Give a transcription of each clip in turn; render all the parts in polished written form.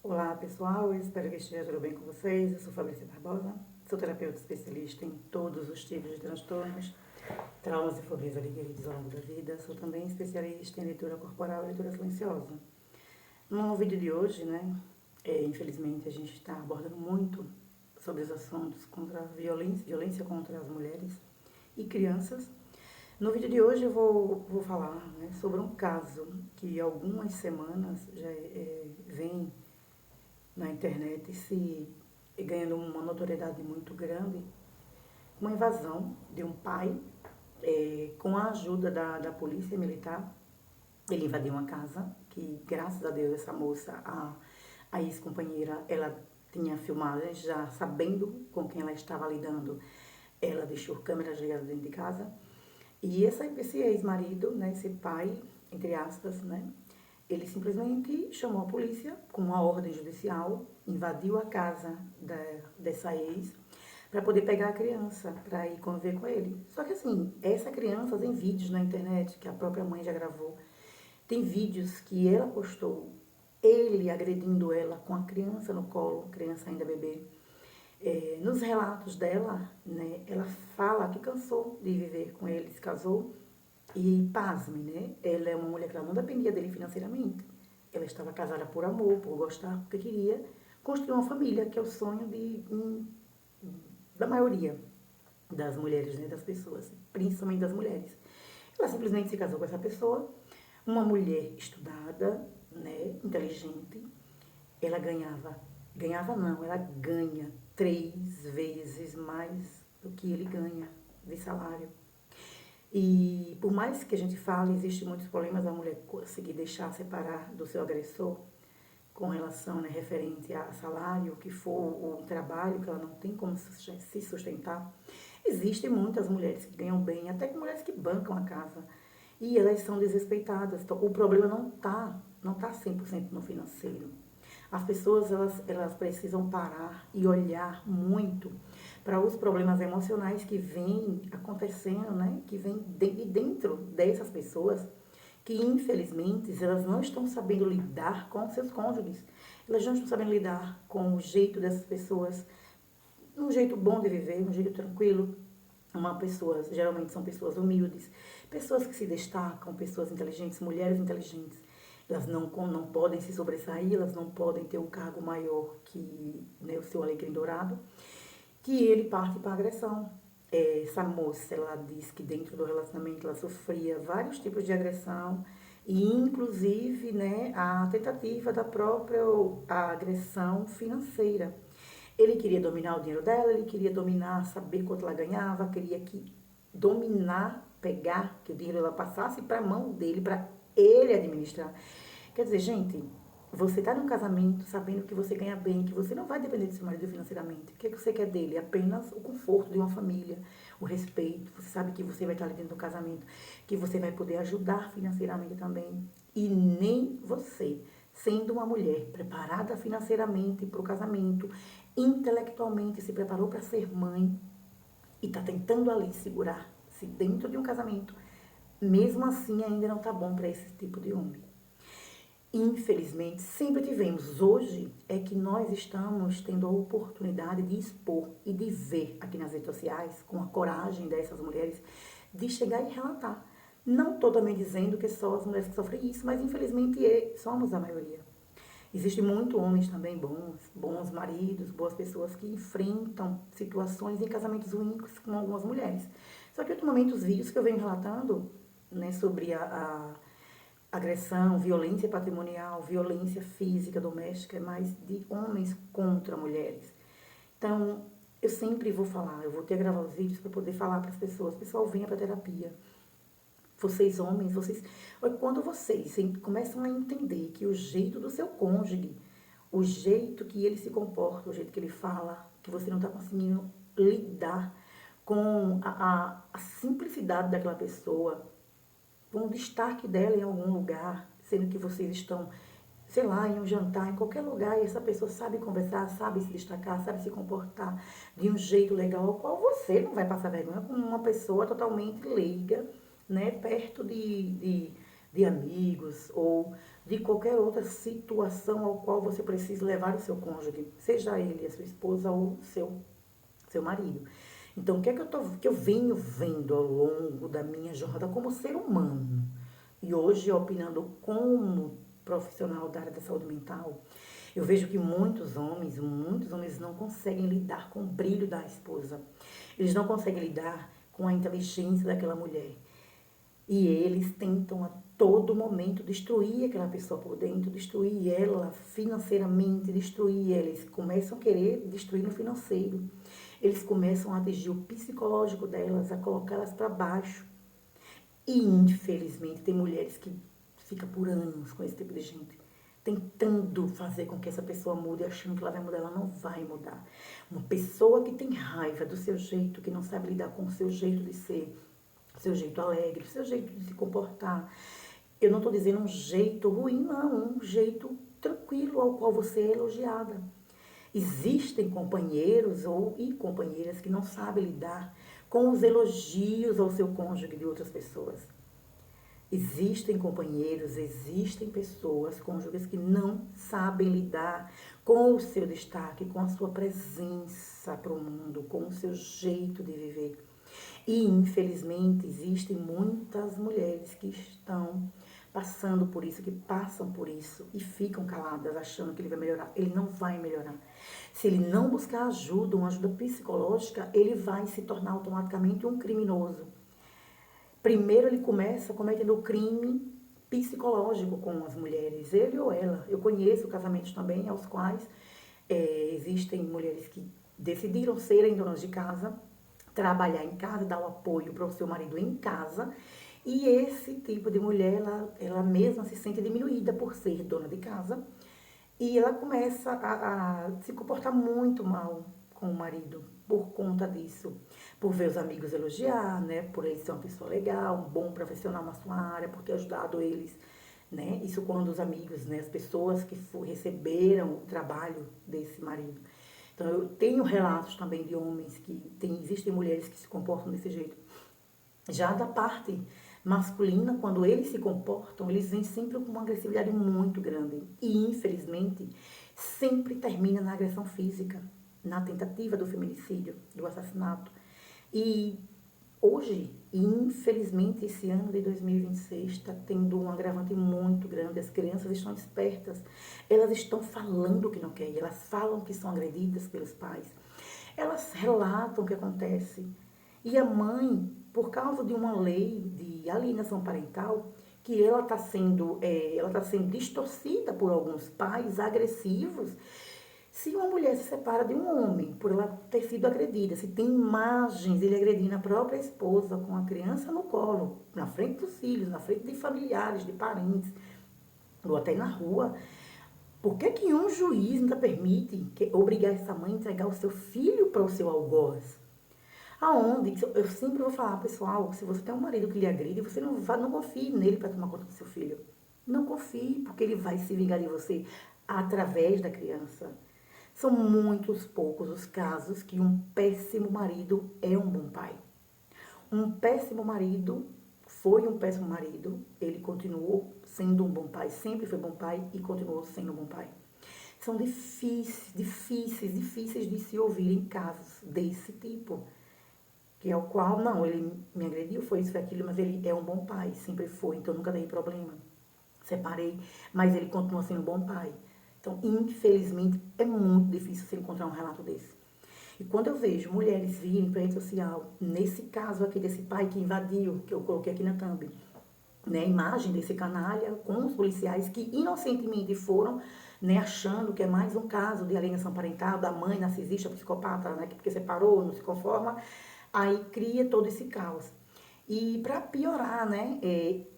Olá pessoal, eu espero que esteja tudo bem com vocês. Eu sou Fabrícia Barbosa, sou terapeuta especialista em todos os tipos de transtornos, traumas e fobias adquiridos ao longo da vida. Sou também especialista em leitura corporal e leitura silenciosa. No vídeo de hoje, infelizmente a gente está abordando muito sobre os assuntos contra a violência contra as mulheres e crianças. No vídeo de hoje eu vou falar sobre um caso que há algumas semanas já vem na internet se ganhando uma notoriedade muito grande, uma invasão de um pai com a ajuda da polícia militar. Ele invadiu uma casa que, graças a Deus, essa moça, a ex-companheira, ela tinha filmagens já sabendo com quem ela estava lidando. Ela deixou câmeras ligadas dentro de casa. E esse ex-marido, esse pai, entre aspas, ele simplesmente chamou a polícia com uma ordem judicial, invadiu a casa dessa ex para poder pegar a criança, para ir conviver com ele. Só que assim, essa criança tem vídeos na internet que a própria mãe já gravou. Tem vídeos que ela postou, ele agredindo ela com a criança no colo, criança ainda bebê. Nos relatos dela, ela fala que cansou de viver com ele, se casou e, pasme, ela é uma mulher que ela não dependia dele financeiramente. Ela estava casada por amor, por gostar, porque queria construir uma família, que é o sonho da maioria das mulheres, das pessoas, principalmente das mulheres. Ela simplesmente se casou com essa pessoa, uma mulher estudada, inteligente. Ela ganhava não, ela ganha 3 vezes mais do que ele ganha de salário. E por mais que a gente fale, existem muitos problemas da mulher conseguir deixar separar do seu agressor com relação, referente a salário, que for o trabalho, que ela não tem como se sustentar. Existem muitas mulheres que ganham bem, até mulheres que bancam a casa, e elas são desrespeitadas. Então, o problema não tá 100% no financeiro. As pessoas, elas precisam parar e olhar muito para os problemas emocionais que vêm acontecendo, que vêm dentro dessas pessoas, que infelizmente elas não estão sabendo lidar com seus cônjuges. Elas não estão sabendo lidar com o jeito dessas pessoas, um jeito bom de viver, um jeito tranquilo. Geralmente são pessoas humildes, pessoas que se destacam, pessoas inteligentes, mulheres inteligentes. Elas não podem se sobressair, elas não podem ter um cargo maior que o seu alecrim dourado, que ele parte para a agressão. Essa moça, ela diz que dentro do relacionamento ela sofria vários tipos de agressão, e inclusive a tentativa da própria agressão financeira. Ele queria dominar o dinheiro dela, ele queria dominar, saber quanto ela ganhava, queria dominar, pegar, que o dinheiro ela passasse para a mão dele, para ele administrar. Quer dizer, gente, você está num casamento sabendo que você ganha bem, que você não vai depender do seu marido financeiramente. O que você quer dele? Apenas o conforto de uma família, o respeito. Você sabe que você vai estar ali dentro do casamento, que você vai poder ajudar financeiramente também. E nem você, sendo uma mulher preparada financeiramente para o casamento, intelectualmente se preparou para ser mãe e está tentando ali segurar-se dentro de um casamento, mesmo assim ainda não está bom para esse tipo de homem. Infelizmente, sempre tivemos. Hoje é que nós estamos tendo a oportunidade de expor e de ver aqui nas redes sociais, com a coragem dessas mulheres, de chegar e relatar. Não estou também dizendo que só as mulheres que sofrem isso, mas infelizmente somos a maioria. Existem muitos homens também bons maridos, boas pessoas que enfrentam situações em casamentos ruins com algumas mulheres. Só que ultimamente os vídeos que eu venho relatando, sobre a agressão, violência patrimonial, violência física, doméstica, é mais de homens contra mulheres. Então, eu sempre vou falar, eu vou ter que gravar os vídeos para poder falar para as pessoas, pessoal, venha para terapia. Vocês homens, quando vocês começam a entender que o jeito do seu cônjuge, o jeito que ele se comporta, o jeito que ele fala, que você não está conseguindo lidar com a simplicidade daquela pessoa, com o destaque dela em algum lugar, sendo que vocês estão, sei lá, em um jantar, em qualquer lugar, e essa pessoa sabe conversar, sabe se destacar, sabe se comportar de um jeito legal, ao qual você não vai passar vergonha com uma pessoa totalmente leiga, perto de amigos ou de qualquer outra situação ao qual você precisa levar o seu cônjuge, seja ele a sua esposa ou seu marido. Então, o que é que eu venho vendo ao longo da minha jornada como ser humano? E hoje, opinando como profissional da área da saúde mental, eu vejo que muitos homens não conseguem lidar com o brilho da esposa. Eles não conseguem lidar com a inteligência daquela mulher. E eles tentam a todo momento destruir aquela pessoa por dentro, destruir ela financeiramente, destruir ela. Eles começam a querer destruir no financeiro. Eles começam a atingir o psicológico delas, a colocá-las para baixo. E, infelizmente, tem mulheres que ficam por anos com esse tipo de gente, tentando fazer com que essa pessoa mude, achando que ela vai mudar, ela não vai mudar. Uma pessoa que tem raiva do seu jeito, que não sabe lidar com o seu jeito de ser, o seu jeito alegre, o seu jeito de se comportar. Eu não estou dizendo um jeito ruim, não, um jeito tranquilo ao qual você é elogiada. Existem companheiros e companheiras que não sabem lidar com os elogios ao seu cônjuge de outras pessoas. Existem companheiros, existem pessoas, cônjuges que não sabem lidar com o seu destaque, com a sua presença para o mundo, com o seu jeito de viver. E, infelizmente, existem muitas mulheres que estão passando por isso, que passam por isso e ficam caladas, achando que ele vai melhorar. Ele não vai melhorar. Se ele não buscar ajuda, uma ajuda psicológica, ele vai se tornar automaticamente um criminoso. Primeiro ele começa cometendo o crime psicológico com as mulheres, ele ou ela. Eu conheço casamentos também aos quais existem mulheres que decidiram serem donas de casa, trabalhar em casa, dar o apoio para o seu marido em casa. E esse tipo de mulher, ela mesma se sente diminuída por ser dona de casa. E ela começa a se comportar muito mal com o marido por conta disso. Por ver os amigos elogiar, né? Por ele ser uma pessoa legal, um bom profissional na sua área, por ter ajudado eles, né? Isso quando os amigos, né? As pessoas que receberam o trabalho desse marido. Então, eu tenho relatos também de homens existem mulheres que se comportam desse jeito. Já da parte masculina, quando eles se comportam, eles vêm sempre com uma agressividade muito grande. E, infelizmente, sempre termina na agressão física, na tentativa do feminicídio, do assassinato. E hoje, infelizmente, esse ano de 2026 está tendo um agravante muito grande. As crianças estão despertas, elas estão falando que não querem, elas falam que são agredidas pelos pais, elas relatam o que acontece. E a mãe, por causa de uma lei de alienação parental, que ela está sendo distorcida por alguns pais agressivos. Se uma mulher se separa de um homem por ela ter sido agredida, se tem imagens dele agredindo a própria esposa com a criança no colo, na frente dos filhos, na frente de familiares, de parentes, ou até na rua, por que um juiz ainda permite obrigar essa mãe a entregar o seu filho para o seu algoz? Aonde? Eu sempre vou falar, pessoal, se você tem um marido que lhe agride, você não confie nele para tomar conta do seu filho. Não confie, porque ele vai se vingar de você através da criança. São muitos poucos os casos que um péssimo marido é um bom pai. Um péssimo marido foi um péssimo marido, ele continuou sendo um bom pai, sempre foi bom pai e continuou sendo um bom pai. São difíceis de se ouvir em casos desse tipo. Que é o qual, não, ele me agrediu, foi isso, foi aquilo, mas ele é um bom pai, sempre foi, então nunca dei problema. Separei, mas ele continua sendo um bom pai. Então, infelizmente, é muito difícil você encontrar um relato desse. E quando eu vejo mulheres virem para a rede social, nesse caso aqui desse pai que invadiu, que eu coloquei aqui na thumb, né, a imagem desse canalha com os policiais que inocentemente foram, né, achando que é mais um caso de alienação parental, da mãe narcisista, psicopata, né, porque separou, não se conforma, aí cria todo esse caos. E para piorar, né,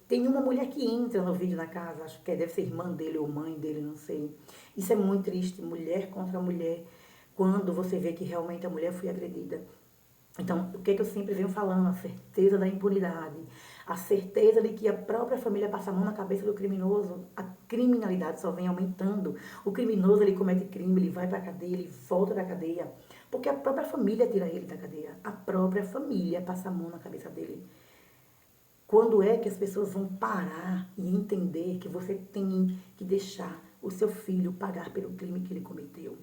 tem uma mulher que entra no vídeo na casa, acho que deve ser irmã dele ou mãe dele, não sei. Isso é muito triste, mulher contra mulher, quando você vê que realmente a mulher foi agredida. Então, o que é que eu sempre venho falando? A certeza da impunidade, a certeza de que a própria família passa a mão na cabeça do criminoso, a criminalidade só vem aumentando. O criminoso, ele comete crime, ele vai para a cadeia, ele volta da cadeia, porque a própria família tira ele da cadeia. A própria família passa a mão na cabeça dele. Quando é que as pessoas vão parar e entender que você tem que deixar o seu filho pagar pelo crime que ele cometeu?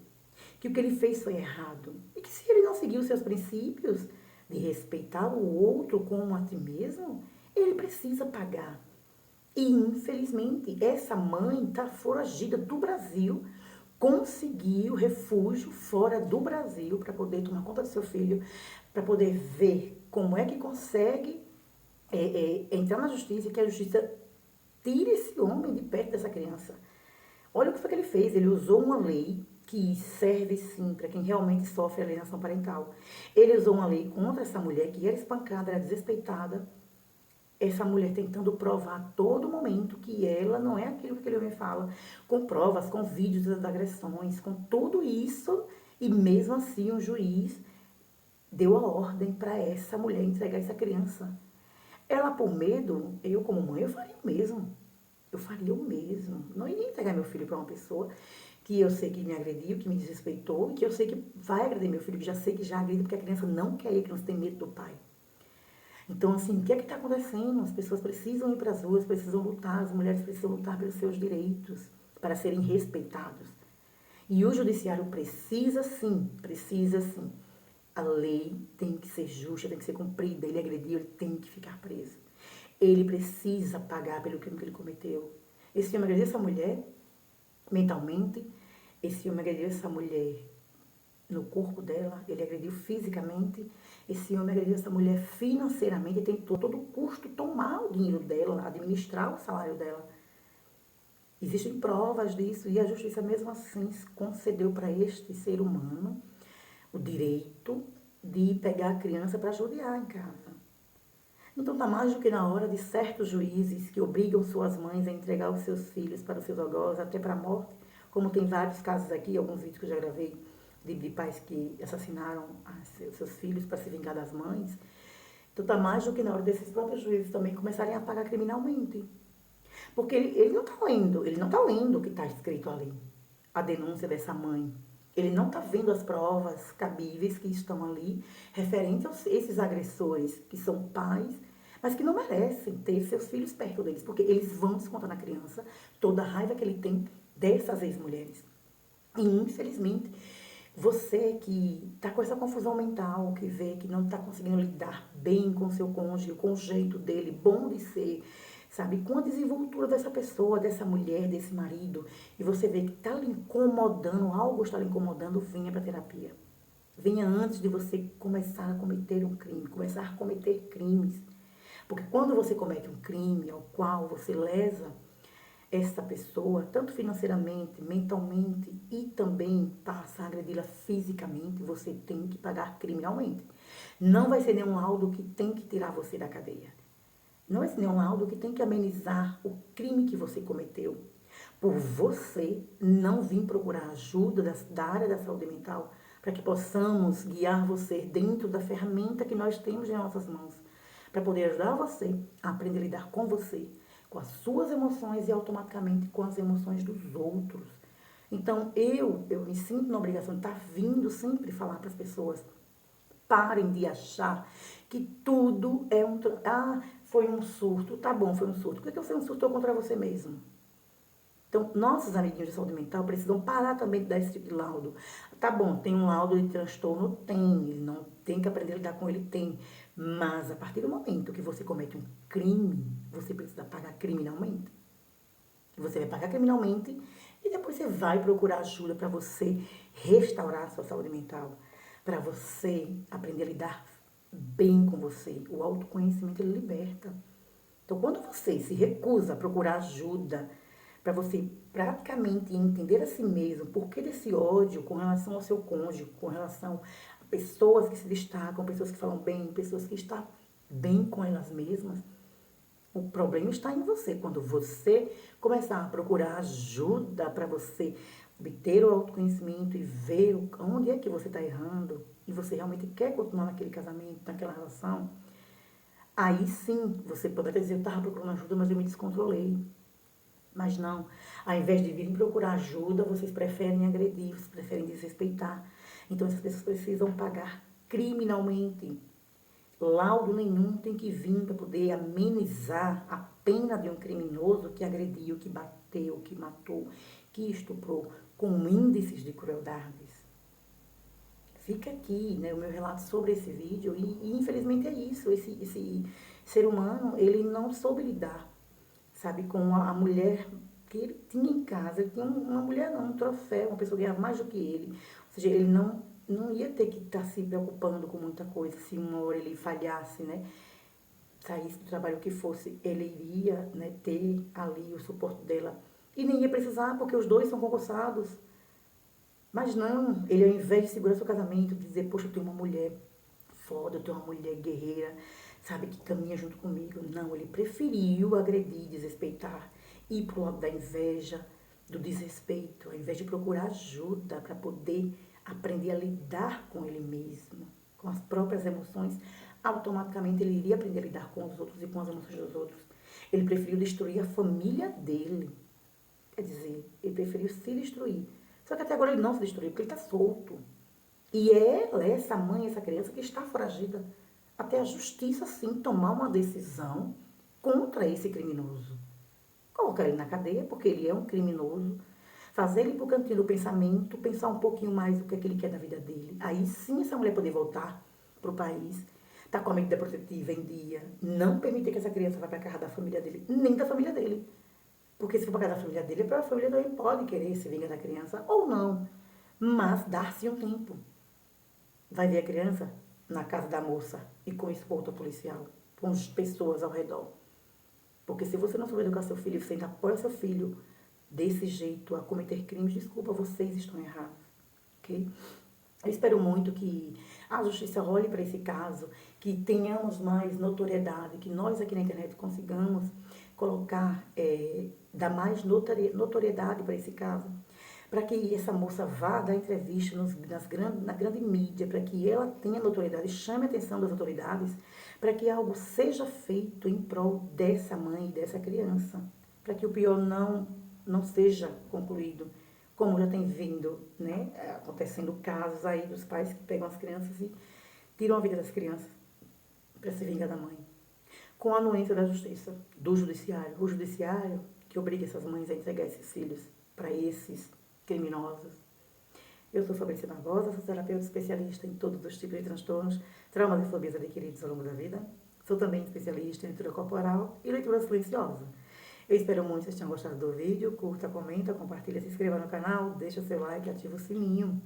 Que o que ele fez foi errado. E que se ele não seguir os seus princípios de respeitar o outro como a ti mesmo, ele precisa pagar. E, infelizmente, essa mãe está foragida do Brasil, conseguiu refúgio fora do Brasil para poder tomar conta do seu filho, para poder ver como é que consegue entrar na justiça e que a justiça tire esse homem de perto dessa criança. Olha o que foi que ele fez. Ele usou uma lei que serve sim para quem realmente sofre alienação parental. Ele usou uma lei contra essa mulher que era espancada, era desrespeitada. Essa mulher tentando provar a todo momento que ela não é aquilo que aquele homem fala, com provas, com vídeos das agressões, com tudo isso, e mesmo assim o juiz deu a ordem para essa mulher entregar essa criança. Ela, por medo, eu como mãe, eu faria o mesmo. Eu faria o mesmo. Não iria entregar meu filho para uma pessoa que eu sei que me agrediu, que me desrespeitou, e que eu sei que vai agredir meu filho, que já sei que já agride, porque a criança não quer ir, a criança tem medo do pai. Então, assim, o que é que está acontecendo? As pessoas precisam ir para as ruas, precisam lutar, as mulheres precisam lutar pelos seus direitos, para serem respeitados. E o judiciário precisa sim, precisa sim. A lei tem que ser justa, tem que ser cumprida. Ele agrediu, ele tem que ficar preso. Ele precisa pagar pelo crime que ele cometeu. Esse homem agrediu essa mulher mentalmente, esse homem agrediu essa mulher no corpo dela, ele agrediu fisicamente, esse homem agrediu essa mulher financeiramente, ele tentou todo o custo tomar o dinheiro dela, administrar o salário dela. Existem provas disso e a justiça mesmo assim concedeu para este ser humano o direito de pegar a criança para judiar em casa. Então está mais do que na hora de certos juízes que obrigam suas mães a entregar os seus filhos para os seus algozes, até para a morte, como tem vários casos aqui, alguns vídeos que eu já gravei de pais que assassinaram seus filhos para se vingar das mães. Então está mais do que na hora desses próprios juízes também começarem a pagar criminalmente. Porque ele não está lendo o que está escrito ali, a denúncia dessa mãe. Ele não está vendo as provas cabíveis que estão ali, referentes a esses agressores, que são pais, mas que não merecem ter seus filhos perto deles, porque eles vão descontar na criança toda a raiva que ele tem dessas ex-mulheres. E, infelizmente, você que está com essa confusão mental, que vê que não está conseguindo lidar bem com o seu cônjuge, com o jeito dele, bom de ser, sabe? Com a desenvoltura dessa pessoa, dessa mulher, desse marido, e você vê que está lhe incomodando, algo está lhe incomodando, venha para terapia. Venha antes de você começar a cometer um crime, começar a cometer crimes. Porque quando você comete um crime ao qual você lesa essa pessoa, tanto financeiramente, mentalmente e também passa a agredi-la fisicamente, você tem que pagar criminalmente. Não vai ser nenhum laudo que tem que tirar você da cadeia. Não vai ser nenhum laudo que tem que amenizar o crime que você cometeu. Por você não vir procurar ajuda da área da saúde mental para que possamos guiar você dentro da ferramenta que nós temos em nossas mãos, para poder ajudar você a aprender a lidar com você, com as suas emoções e automaticamente com as emoções dos outros. Então, eu me sinto na obrigação de estar vindo sempre falar para as pessoas, parem de achar que tudo é um... Ah, foi um surto. Tá bom, foi um surto. Por que você não surtou contra você mesmo? Então, nossos amiguinhos de saúde mental precisam parar também de dar esse tipo de laudo. Tá bom, tem um laudo de transtorno? Tem. Ele não tem que aprender a lidar com ele? Tem. Mas, a partir do momento que você comete um crime, você precisa pagar criminalmente. Você vai pagar criminalmente e depois você vai procurar ajuda para você restaurar a sua saúde mental, para você aprender a lidar bem com você. O autoconhecimento, ele liberta. Então, quando você se recusa a procurar ajuda, para você praticamente entender a si mesmo, por que desse ódio com relação ao seu cônjuge, com relação a pessoas que se destacam, pessoas que falam bem, pessoas que estão bem com elas mesmas, o problema está em você. Quando você começar a procurar ajuda para você obter o autoconhecimento e ver onde é que você está errando e você realmente quer continuar naquele casamento, naquela relação, aí sim você pode até dizer, eu estava procurando ajuda, mas eu me descontrolei. Mas não, ao invés de virem procurar ajuda, vocês preferem agredir, vocês preferem desrespeitar. Então essas pessoas precisam pagar criminalmente. Laudo nenhum tem que vir para poder amenizar a pena de um criminoso que agrediu, que bateu, que matou, que estuprou, com índices de crueldades. Fica aqui, né, o meu relato sobre esse vídeo e infelizmente é isso, esse ser humano, ele não soube lidar, sabe, com a mulher que ele tinha em casa. Ele tinha uma mulher, não, um troféu, uma pessoa que ganhava mais do que ele. Ou seja, ele não ia ter que estar se preocupando com muita coisa. Se uma hora ele falhasse, né, saísse do trabalho que fosse, ele iria, né, ter ali o suporte dela. E nem ia precisar, porque os dois são concursados. Mas não, ele ao invés de segurar seu casamento, dizer, poxa, eu tenho uma mulher foda, eu tenho uma mulher guerreira, sabe, que caminha junto comigo. Não, ele preferiu agredir, desrespeitar, ir pro lado da inveja, do desrespeito, ao invés de procurar ajuda para poder aprender a lidar com ele mesmo, com as próprias emoções. Automaticamente ele iria aprender a lidar com os outros e com as emoções dos outros. Ele preferiu destruir a família dele. Quer dizer, ele preferiu se destruir. Só que até agora ele não se destruiu, porque ele está solto. E é ela, essa mãe, essa criança que está foragida. Até a justiça, sim, tomar uma decisão contra esse criminoso. Colocar ele na cadeia, porque ele é um criminoso. Fazer ele pro cantinho do pensamento, pensar um pouquinho mais do que é que ele quer da vida dele. Aí sim essa mulher poder voltar pro país, tá com a medida protetiva em dia, não permitir que essa criança vá pra casa da família dele, nem da família dele. Porque se for para casa da família dele, a família também pode querer se vingar da criança ou não. Mas dar-se um tempo. Vai ver a criança na casa da moça e com escolta policial, com as pessoas ao redor. Porque se você não souber educar seu filho, você ainda apoia seu filho desse jeito a cometer crimes, desculpa, vocês estão errados. Ok? Eu espero muito que a justiça olhe para esse caso, que tenhamos mais notoriedade, que nós aqui na internet consigamos colocar, dar mais notoriedade para esse caso, para que essa moça vá dar entrevista na grande mídia, para que ela tenha notoriedade, chame a atenção das autoridades, para que algo seja feito em prol dessa mãe e dessa criança, para que o pior não seja concluído, como já tem vindo, né, acontecendo casos aí dos pais que pegam as crianças e tiram a vida das crianças para se vingar da mãe. Com a anuência da justiça, do judiciário. O judiciário que obriga essas mães a entregar esses filhos para esses criminosos. Eu sou Fabrícia Barbosa, sou terapeuta especialista em todos os tipos de transtornos, traumas e fobias adquiridos ao longo da vida. Sou também especialista em leitura corporal e leitura silenciosa. Eu espero muito que vocês tenham gostado do vídeo. Curta, comenta, compartilha, se inscreva no canal, deixa seu like e ativa o sininho.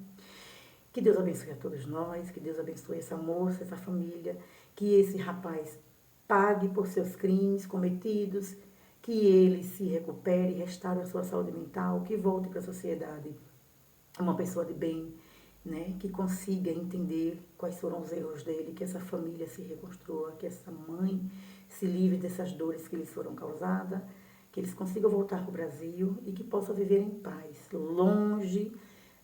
Que Deus abençoe a todos nós, que Deus abençoe essa moça, essa família, que esse rapaz pague por seus crimes cometidos, que ele se recupere, restaure a sua saúde mental, que volte para a sociedade uma pessoa de bem, né, que consiga entender quais foram os erros dele, que essa família se reconstrua, que essa mãe se livre dessas dores que lhes foram causadas, que eles consigam voltar para o Brasil e que possam viver em paz, longe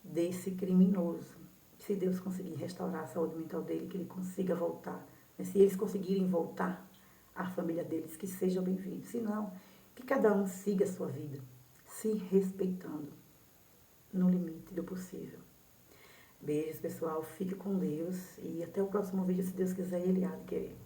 desse criminoso. Se Deus conseguir restaurar a saúde mental dele, que ele consiga voltar. Se eles conseguirem voltar, a família deles, que sejam bem-vindos. Se não, que cada um siga a sua vida, se respeitando no limite do possível. Beijos, pessoal. Fique com Deus e até o próximo vídeo, se Deus quiser e Ele há de querer.